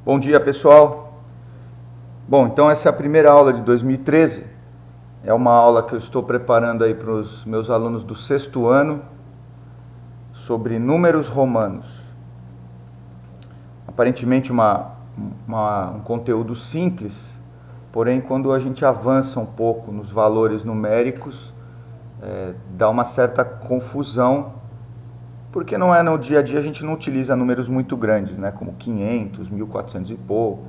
Bom dia, pessoal. Bom, então essa é a primeira aula de 2013. É uma aula que eu estou preparando aí para os meus alunos do sexto ano sobre números romanos. Aparentemente um conteúdo simples, porém quando a gente avança um pouco nos valores numéricos, dá uma certa confusão, porque não é no dia a dia, a gente não utiliza números muito grandes, né, como 500, 1400 e pouco.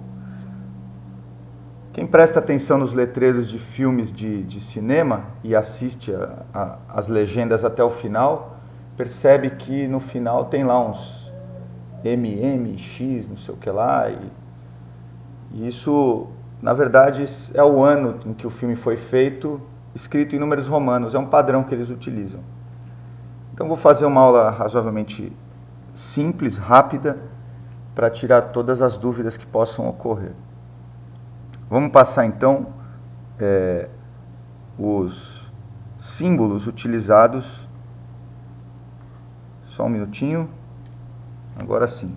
Quem presta atenção nos letreiros de filmes de cinema e assiste as legendas até o final, percebe que no final tem lá uns MMX, não sei o que lá, e isso, na verdade, é o ano em que o filme foi feito, escrito em números romanos, é um padrão que eles utilizam. Então vou fazer uma aula razoavelmente simples, rápida, para tirar todas as dúvidas que possam ocorrer. Vamos passar então os símbolos utilizados. Só um minutinho. Agora sim.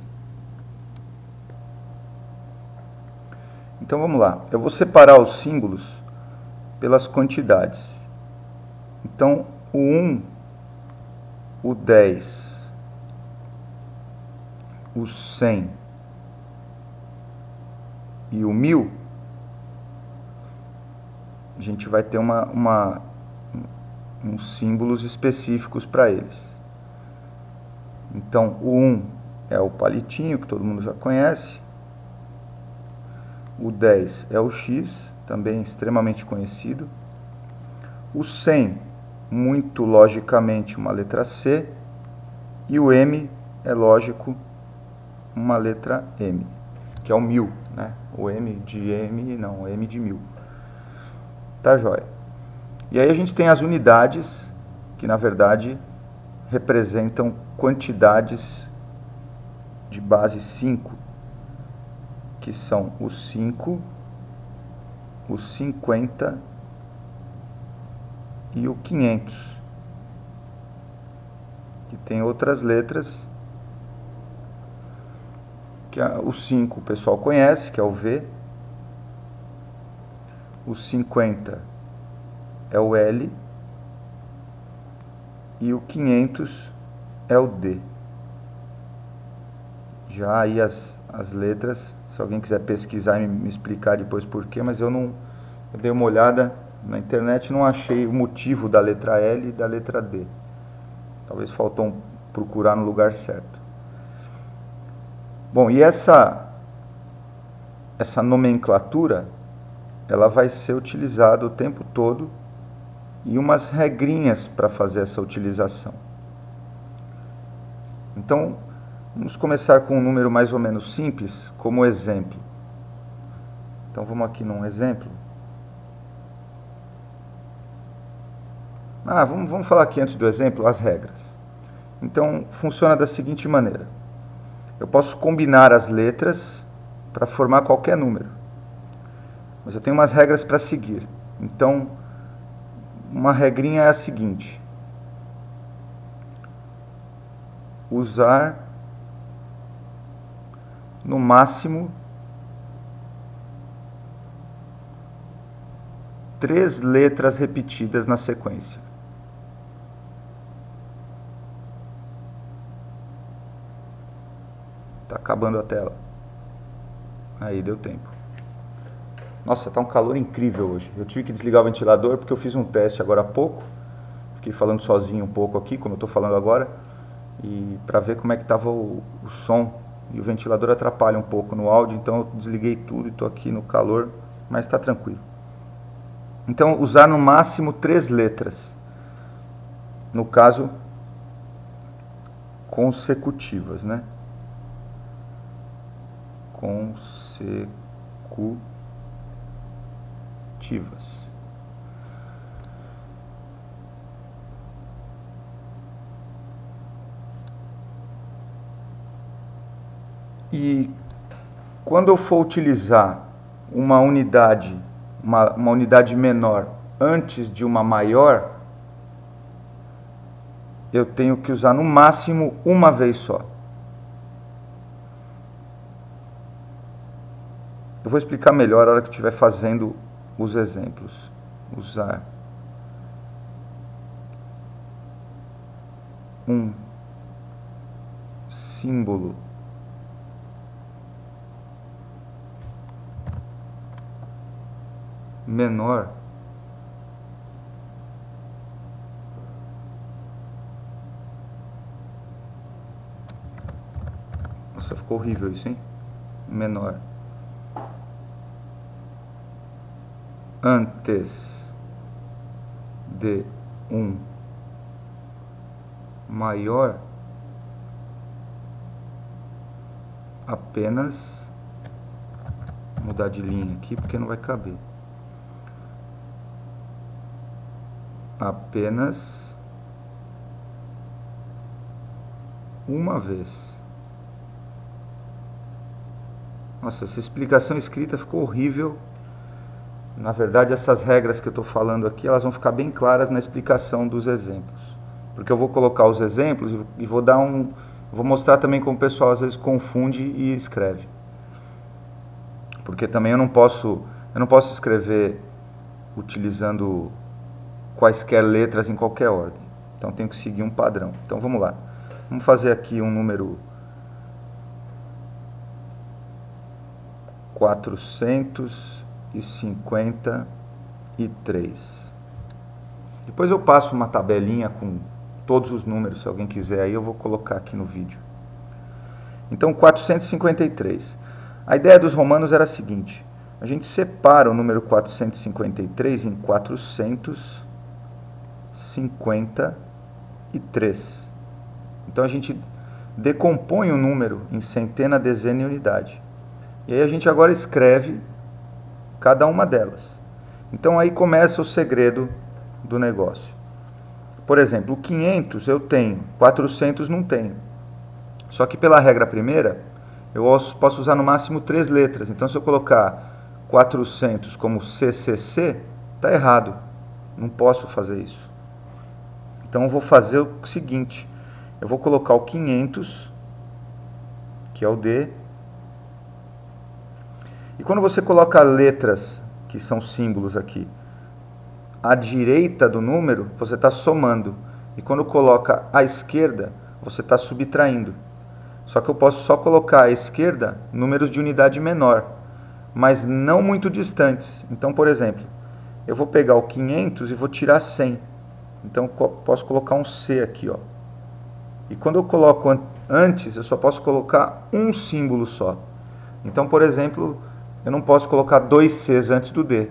Então vamos lá. Eu vou separar os símbolos pelas quantidades. Então o 1, o 10, o 100 e o 1000, a gente vai ter uns símbolos específicos para eles. Então o 1 é o palitinho, que todo mundo já conhece. O 10 é o X, também extremamente conhecido. O 100, muito logicamente, uma letra C. E o M é lógico, uma letra M, que é o 1000, né? O M de M, não, o M de 1000. Tá joia? E aí a gente tem as unidades, que na verdade representam quantidades de base 5, que são os 5, os 50 e o 500, que tem outras letras, que o 5 o pessoal conhece, que é o V, o 50 é o L e o 500 é o D. Já aí as letras, se alguém quiser pesquisar e me explicar depois porquê, mas eu dei uma olhada na internet e não achei o motivo da letra L e da letra D. Talvez faltou procurar no lugar certo. Bom, e essa nomenclatura, ela vai ser utilizada o tempo todo e umas regrinhas para fazer essa utilização. Então, vamos começar com um número mais ou menos simples, como exemplo. Então vamos aqui num exemplo. Vamos falar aqui antes do exemplo as regras. Então funciona da seguinte maneira. Eu posso combinar as letras para formar qualquer número. Mas eu tenho umas regras para seguir. Então, uma regrinha é a seguinte. Usar no máximo 3 letras repetidas na sequência. Tá acabando a tela. Aí deu tempo. Nossa, tá um calor incrível hoje. Eu tive que desligar o ventilador porque eu fiz um teste agora há pouco. Fiquei falando sozinho um pouco aqui, como eu estou falando agora, e para ver como é que estava o som. E o ventilador atrapalha um pouco no áudio, então eu desliguei tudo e estou aqui no calor, mas está tranquilo. Então, usar no máximo 3 letras. No caso, consecutivas, né? Consecutivas. E quando eu for utilizar uma unidade, uma unidade menor antes de uma maior, eu tenho que usar no máximo uma vez só. Eu vou explicar melhor na hora que eu estiver fazendo os exemplos. Usar um símbolo menor Nossa, ficou horrível isso, hein? Menor antes de um maior apenas mudar de linha aqui porque não vai caber. Apenas uma vez. Nossa, essa explicação escrita ficou horrível. Na verdade, essas regras que eu estou falando aqui, elas vão ficar bem claras na explicação dos exemplos. Porque eu vou colocar os exemplos e vou dar vou mostrar também como o pessoal às vezes confunde e escreve. Porque também eu não posso escrever utilizando quaisquer letras em qualquer ordem. Então tenho que seguir um padrão. Então vamos lá. Vamos fazer aqui um número 453. Depois eu passo uma tabelinha com todos os números, se alguém quiser, aí eu vou colocar aqui no vídeo. Então 453. A ideia dos romanos era a seguinte: a gente separa o número 453 em 453. Então a gente decompõe o número em centena, dezena e unidade. E aí a gente agora escreve cada uma delas. Então aí começa o segredo do negócio. Por exemplo, o 500 eu tenho, 400 não tenho. Só que pela regra primeira, eu posso usar no máximo 3 letras. Então se eu colocar 400 como CCC, está errado. Não posso fazer isso. Então eu vou fazer o seguinte: eu vou colocar o 500, que é o D. E quando você coloca letras, que são símbolos aqui, à direita do número, você está somando. E quando coloca à esquerda, você está subtraindo. Só que eu posso só colocar à esquerda números de unidade menor, mas não muito distantes. Então, por exemplo, eu vou pegar o 500 e vou tirar 100. Então, eu posso colocar um C aqui, ó. E quando eu coloco antes, eu só posso colocar um símbolo só. Então, por exemplo, eu não posso colocar 2 Cs antes do D,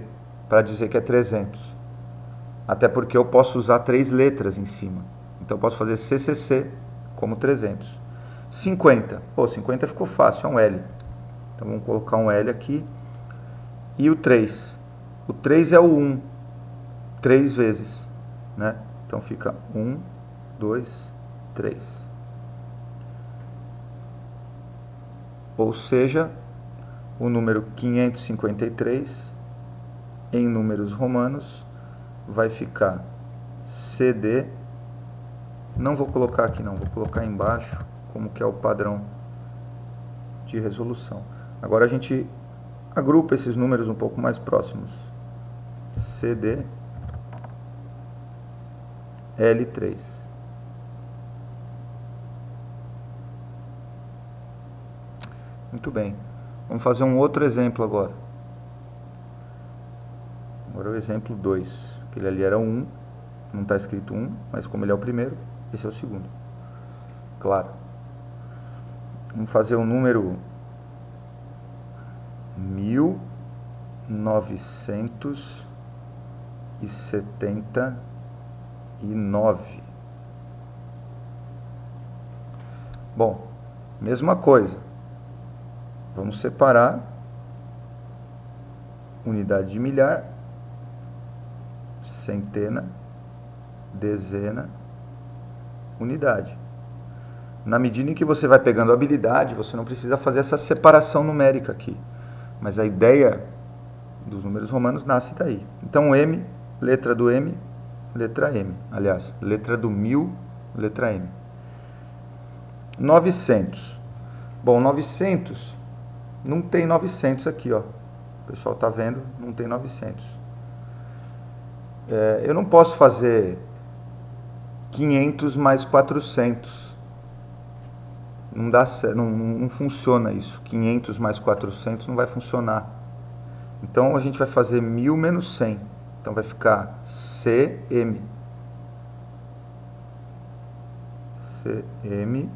para dizer que é 300. Até porque eu posso usar 3 letras em cima. Então, eu posso fazer CCC como 300. 50. Pô, 50 ficou fácil, é um L. Então, vamos colocar um L aqui. E o 3. O 3 é o 1. 3 vezes, né? Então, fica 1, 2, 3. Ou seja, o número 553, em números romanos, vai ficar CD. Não vou colocar aqui não, vou colocar embaixo, como que é o padrão de resolução. Agora a gente agrupa esses números um pouco mais próximos. CD L3. Muito bem. Vamos fazer um outro exemplo agora. Agora o exemplo 2. Aquele ali era 1. Não está escrito 1, mas como ele é o primeiro, esse é o segundo. Claro. Vamos fazer o número 1979. Bom, mesma coisa. Vamos separar unidade de milhar, centena, dezena, unidade. Na medida em que você vai pegando habilidade, você não precisa fazer essa separação numérica aqui. Mas a ideia dos números romanos nasce daí. Então, M, letra do M, letra M. Aliás, letra do 1000, letra M. 900. Bom, 900, não tem 900 aqui, ó. O pessoal está vendo, não tem 900. Eu não posso fazer 500 mais 400. Não dá, não funciona isso. 500 mais 400 não vai funcionar. Então a gente vai fazer 1000 menos 100. Então vai ficar CM. CM.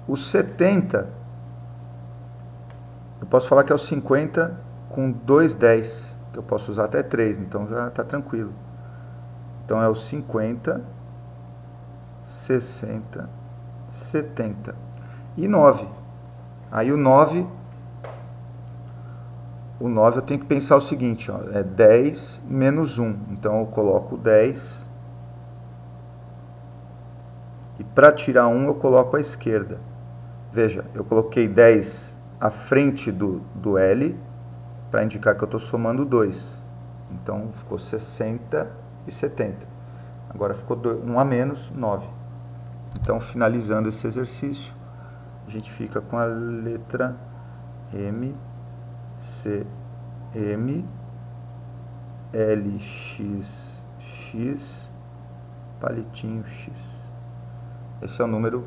O 70, eu posso falar que é o 50 com 2 10. Que eu posso usar até 3, então já está tranquilo. Então é o 50, 60, 70 e 9. Aí o 9 eu tenho que pensar o seguinte, ó, é 10 menos 1. Então eu coloco 10. E para tirar 1 eu coloco à esquerda. Veja, eu coloquei 10 à frente do L para indicar que eu estou somando 2. Então ficou 60 e 70. Agora ficou 1 a menos, 9. Então, finalizando esse exercício, a gente fica com a letra M, C, M, L, X, X, palitinho X. Esse é o número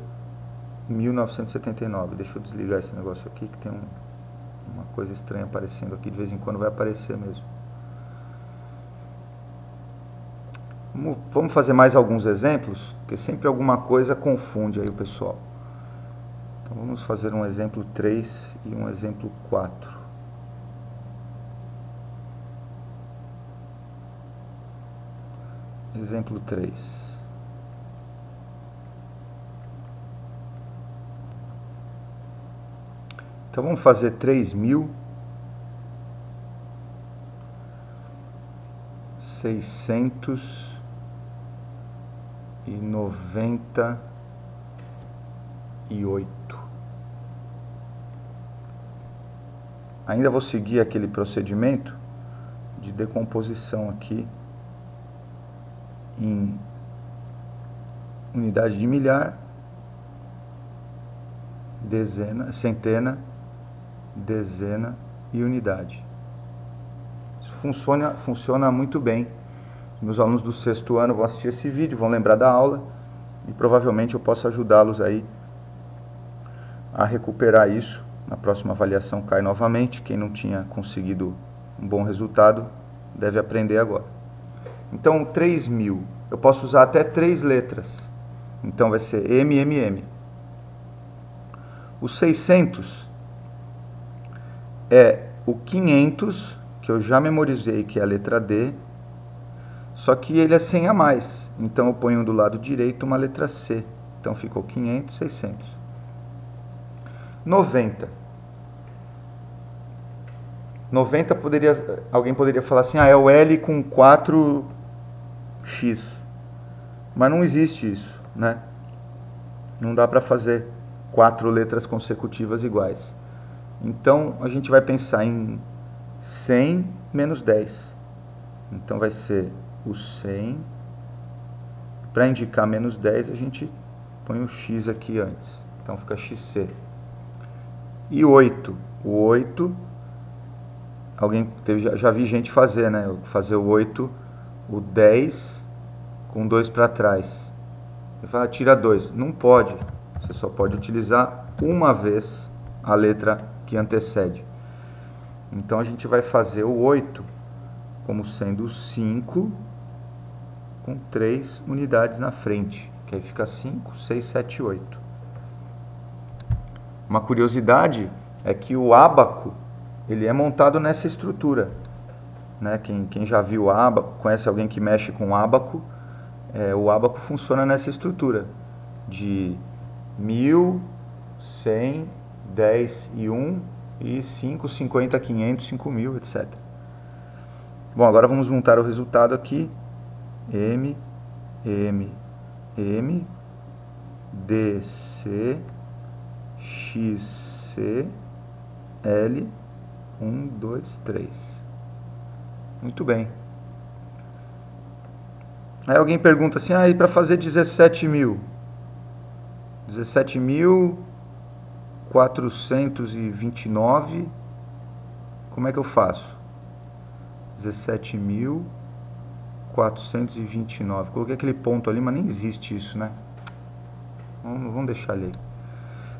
1979. Deixa eu desligar esse negócio aqui, que tem uma coisa estranha aparecendo aqui. De vez em quando vai aparecer mesmo. Vamos fazer mais alguns exemplos, porque sempre alguma coisa confunde aí o pessoal. Então vamos fazer um exemplo 3 e um exemplo 4. Exemplo 3. Então vamos fazer 3.698. Ainda vou seguir aquele procedimento de decomposição aqui em unidade de milhar, dezena, centena, dezena e unidade. Isso funciona muito bem. Meus alunos do 6º ano vão assistir esse vídeo, vão lembrar da aula e provavelmente eu posso ajudá-los aí a recuperar isso. Na próxima avaliação cai novamente. Quem não tinha conseguido um bom resultado deve aprender agora. Então 3.000, eu posso usar até 3 letras. Então vai ser MMM. O 600 é o 500, que eu já memorizei, que é a letra D, só que ele é sem a mais. Então eu ponho do lado direito uma letra C. Então ficou 500, 600. 90. 90 alguém poderia falar assim, é o L com 4x. Mas não existe isso, né? Não dá para fazer 4 letras consecutivas iguais. Então a gente vai pensar em 100 menos 10. Então vai ser o 100. Para indicar menos 10 a gente põe o x aqui antes. Então fica xc. E 8. O 8, já vi gente fazer, né? Fazer o 8, o 10 com 2 para trás. Ele fala, tira 2. Não pode. Você só pode utilizar uma vez a letra que antecede. Então a gente vai fazer o 8 como sendo 5 com 3 unidades na frente. Que aí fica 5, 6, 7, 8. Uma curiosidade é que o ábaco ele é montado nessa estrutura, né? Quem já viu o ábaco, conhece alguém que mexe com ábaco, o ábaco funciona nessa estrutura de 1000, 100, 10 e 1 e 5, 50, 500, 5000, etc. Bom, agora vamos montar o resultado aqui. M, M, M, DC, XC, L, 1, 2, 3. Muito bem. Aí alguém pergunta assim, e para fazer 17.000? 17.429 como é que eu faço? 17.429. Coloquei aquele ponto ali, mas nem existe isso, né? Vamos deixar ali.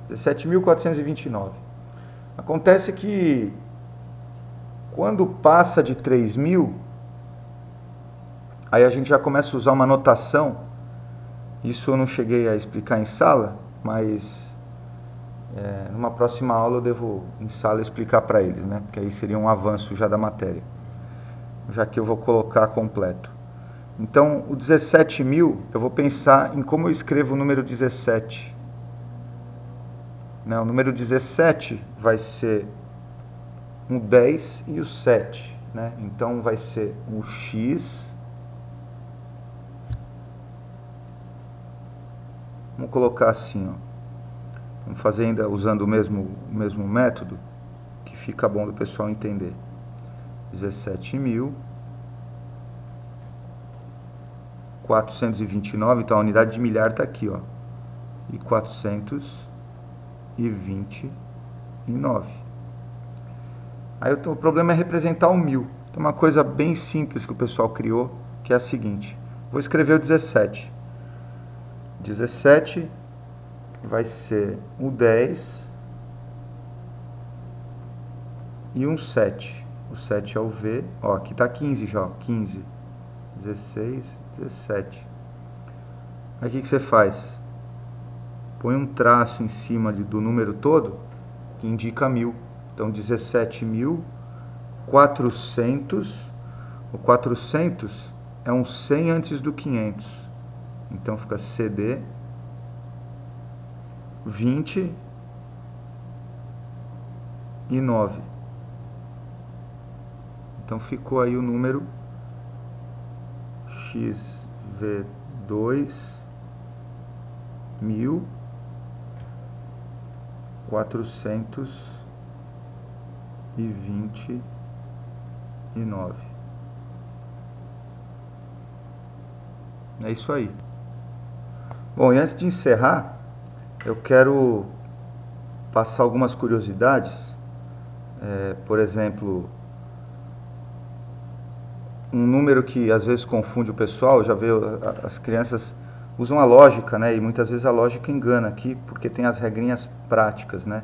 17.429. Acontece que quando passa de 3.000, aí a gente já começa a usar uma notação. Isso eu não cheguei a explicar em sala, mas numa próxima aula eu devo em sala explicar para eles, né? Porque aí seria um avanço já da matéria, já que eu vou colocar completo. Então, o 17.000, eu vou pensar em como eu escrevo o número 17. Né? O número 17 vai ser um 10 e o 7. Né? Então, vai ser o X. Vamos colocar assim, ó. Vamos fazer ainda usando o mesmo método, que fica bom do pessoal entender. 17.429, então a unidade de milhar está aqui, ó. E 429. Aí o problema é representar o 1000. Então uma coisa bem simples que o pessoal criou, que é a seguinte. Vou escrever o 17. 17 vai ser o 10 e um 7. O 7 é o V. Ó, aqui está 15 já. 15, 16, 17. Aí o que você faz? Põe um traço em cima do número todo que indica 1000. Então 17.400. O 400 é um 100 antes do 500. Então fica CD 29. Então ficou aí o número XV2.429. É isso aí. Bom, e antes de encerrar, eu quero passar algumas curiosidades. Por exemplo, um número que às vezes confunde o pessoal, já vê as crianças usam a lógica, né? E muitas vezes a lógica engana aqui, porque tem as regrinhas práticas, né?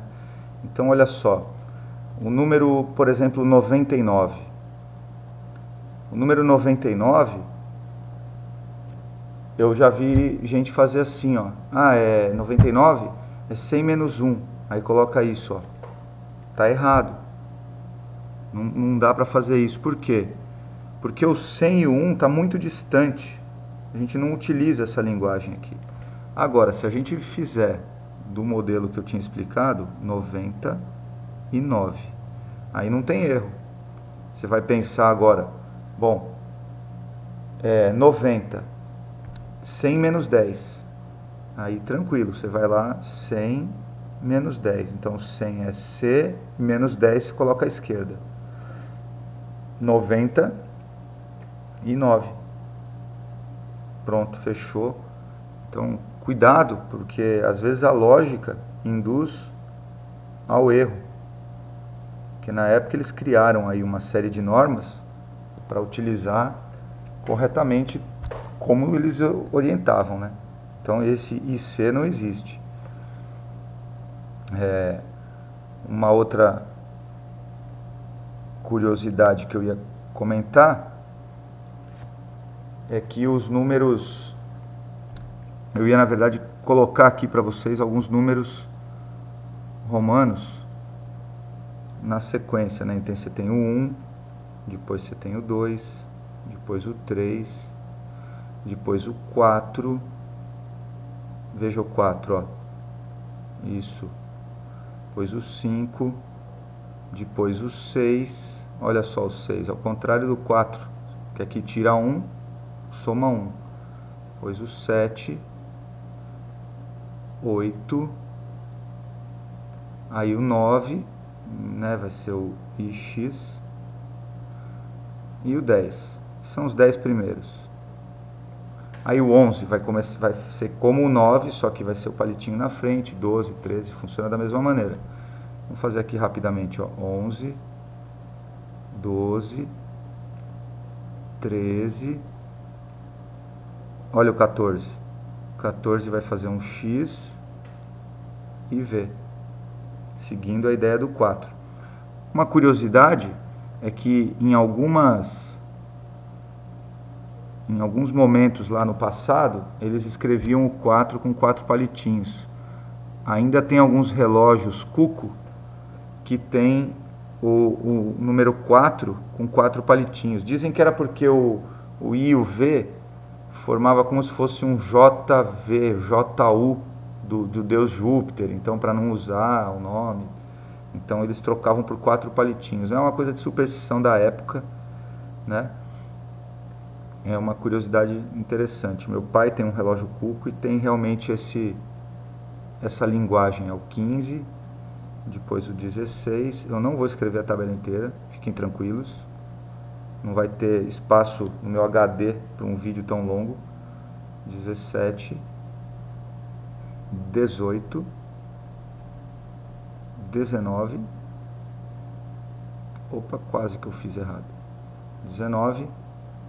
Então, olha só, o número, por exemplo, 99. O número 99, eu já vi gente fazer assim, ó. 99 é 100 menos 1. Aí coloca isso, ó. Tá errado. Não dá para fazer isso. Por quê? Porque o 100 e o 1 está muito distante. A gente não utiliza essa linguagem aqui. Agora, se a gente fizer do modelo que eu tinha explicado, 99, aí não tem erro. Você vai pensar agora, bom, 90, 100 menos 10. Aí tranquilo, você vai lá, 100 menos 10. Então 100 é C, menos 10 você coloca à esquerda. 99. Pronto, fechou. Então, cuidado, porque às vezes a lógica induz ao erro. Porque na época eles criaram aí uma série de normas para utilizar corretamente como eles orientavam, né? Então esse IC não existe. Uma outra curiosidade que eu ia comentar é que os números, eu ia na verdade colocar aqui para vocês alguns números romanos na sequência, né? Então você tem o 1, depois você tem o 2, depois o 3, depois o 4, veja o 4, ó, isso, depois o 5, depois o 6, olha só o 6, ao contrário do 4, que aqui tira 1, soma 1, depois o 7, 8, aí o 9, né, vai ser o IX, e o 10, são os 10 primeiros. Aí o 11 vai ser como o 9, só que vai ser o palitinho na frente, 12, 13, funciona da mesma maneira. Vamos fazer aqui rapidamente, ó, 11, 12, 13, olha o 14. 14 vai fazer um X e V, seguindo a ideia do 4. Uma curiosidade é que em alguns momentos lá no passado, eles escreviam o 4 com 4 palitinhos. Ainda tem alguns relógios Cuco que tem o número 4 com 4 palitinhos. Dizem que era porque o I e o V formava como se fosse um JV, JU do deus Júpiter, então para não usar o nome, então eles trocavam por 4 palitinhos. É uma coisa de superstição da época, né? É uma curiosidade interessante. Meu pai tem um relógio Cuco e tem realmente essa linguagem, é o 15, depois o 16. Eu não vou escrever a tabela inteira, fiquem tranquilos. Não vai ter espaço no meu HD para um vídeo tão longo. 17, 18, 19. Opa, quase que eu fiz errado. 19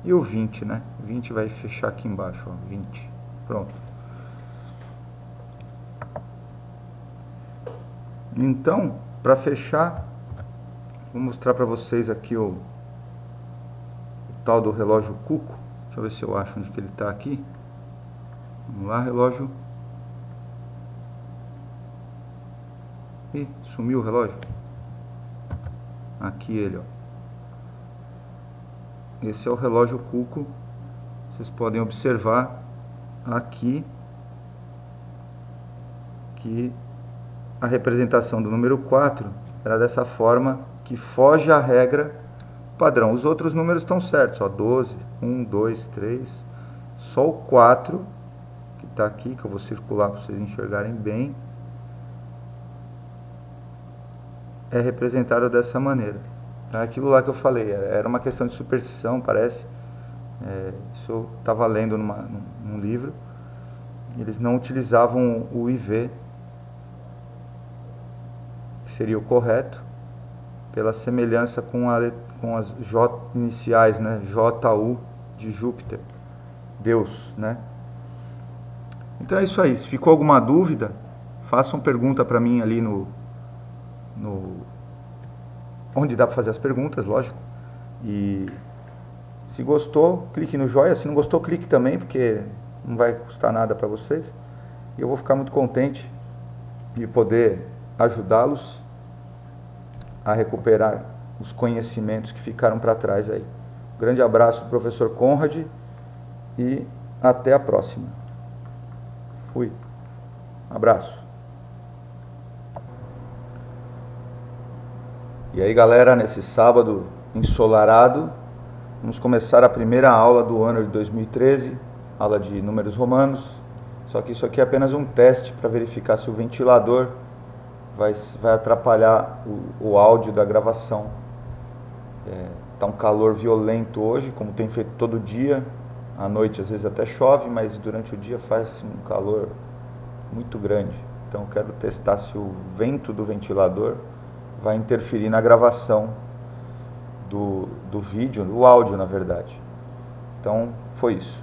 e o 20, né? 20 vai fechar aqui embaixo, ó, 20. Pronto. Então, para fechar, vou mostrar para vocês aqui o tal do relógio Cuco. Deixa eu ver se eu acho onde que ele está aqui. Vamos lá, relógio. Ih, sumiu o relógio. Aqui ele, ó. Esse é o relógio Cuco. Vocês podem observar aqui que a representação do número 4 era dessa forma, que foge à regra padrão. Os outros números estão certos, ó, 12, 1, 2, 3. Só o 4, que está aqui, que eu vou circular para vocês enxergarem bem, é representado dessa maneira. É aquilo lá que eu falei, era uma questão de superstição, parece. Isso eu estava lendo num livro. Eles não utilizavam o IV, que seria o correto, pela semelhança com as J iniciais, né? JU de Júpiter, Deus, né? Então é isso aí. Se ficou alguma dúvida, façam pergunta para mim ali onde dá para fazer as perguntas, lógico. E se gostou, clique no joinha. Se não gostou, clique também, porque não vai custar nada para vocês. E eu vou ficar muito contente de poder ajudá-los a recuperar os conhecimentos que ficaram para trás aí. Um grande abraço, professor Conrad, e até a próxima. Fui. Abraço. E aí, galera, nesse sábado ensolarado, vamos começar a primeira aula do ano de 2013, aula de números romanos. Só que isso aqui é apenas um teste para verificar se o ventilador vai atrapalhar o áudio da gravação. Tá um calor violento hoje, como tem feito todo dia. À noite às vezes até chove, mas durante o dia faz um calor muito grande. Então eu quero testar se o vento do ventilador vai interferir na gravação do vídeo, do áudio, na verdade. Então foi isso.